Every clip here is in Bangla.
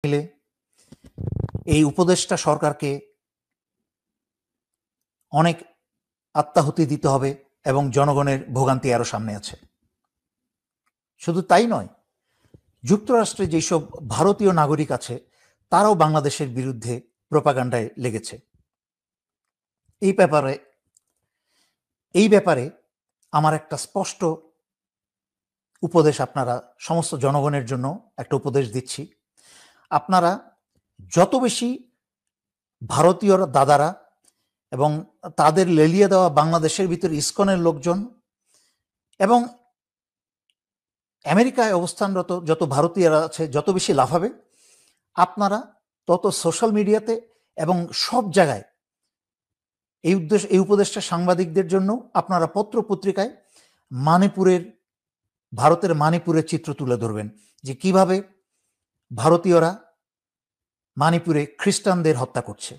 মিলে এই উপদেষ্টা সরকারকে অনেক আত্মাহুতি দিতে হবে এবং জনগণের ভোগান্তি আরো সামনে আছে। শুধু তাই নয়, যুক্তরাষ্ট্রে যেসব ভারতীয় নাগরিক আছে তারাও বাংলাদেশের বিরুদ্ধে প্রোপাগান্ডায় লেগেছে। এই ব্যাপারে আমার একটা স্পষ্ট উপদেশ, আপনারা সমস্ত জনগণের জন্য একটা উপদেশ দিচ্ছি। আপনারা যত বেশি ভারতীয় দাদারা এবং তাদের লেলিয়ে দেওয়া বাংলাদেশের ভিতরে ইসকনের লোকজন এবং আমেরিকায় অবস্থানরত যত ভারতীয়রা আছে যত বেশি লাফাবে, আপনারা তত সোশ্যাল মিডিয়াতে এবং সব জায়গায় এই উপদেষ্টা সাংবাদিকদের জন্য আপনারা পত্র পত্রিকায় ভারতের মানিপুরের চিত্র তুলে ধরবেন, যে কিভাবে ভারতীয়রা মানিপুরে খ্রিস্টানদের হত্যা করছে।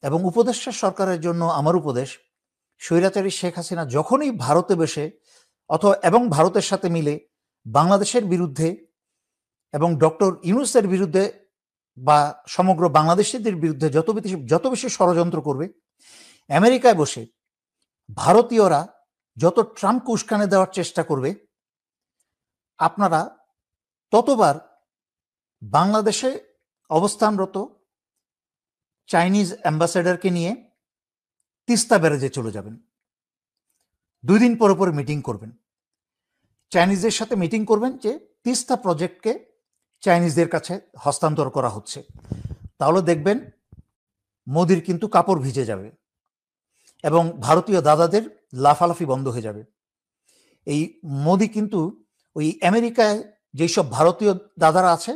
এবং উপদেষ্টা সরকারের জন্য আমার উপদেশ, স্বৈরাচারী শেখ হাসিনা যখনই ভারতে বসে এবং ভারতের সাথে মিলে বাংলাদেশের বিরুদ্ধে এবং ডক্টর ইউনূসের বিরুদ্ধে বা সমগ্র বাংলাদেশিদের বিরুদ্ধে যত বেশি ষড়যন্ত্র করবে, আমেরিকায় বসে ভারতীয়রা যত ট্রাম্পকে উস্কানি দেওয়ার চেষ্টা করবে, আপনারা ততবার বাংলাদেশে অবস্থানরত চাইনিজ অ্যাম্বাসেডারকে নিয়ে তিস্তা ব্যারেজে চলে যাবেন। 2 দিন পরে পরে মিটিং করবেন, চাইনিজদের সাথে মিটিং করবেন যে তিস্তা প্রজেক্টকে চাইনিজদের কাছে হস্তান্তর করা হচ্ছে। তাহলে দেখবেন মোদির কিন্তু কাপড় ভিজে যাবে এবং ভারতীয় দাদাদের লাফালাফি বন্ধ হয়ে যাবে। এই মোদি কিন্তু ওই আমেরিকায় যেসব ভারতীয় দাদারা আছে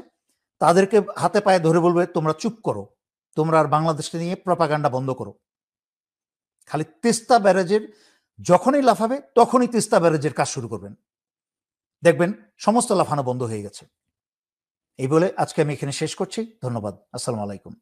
তাদেরকে হাতে পায়ে ধরে বলবে, তোমরা চুপ করো, তোমরা আর বাংলাদেশকে নিয়ে প্রপাগান্ডা বন্ধ করো। খালি তিস্তা ব্যারেজের যখনই লাফাবে তখনই তিস্তা ব্যারেজের কাজ শুরু করবেন, দেখবেন সমস্ত লাফানো বন্ধ হয়ে গেছে। এই বলে আজকে আমি এখানে শেষ করছি। ধন্যবাদ। আসসালামু আলাইকুম।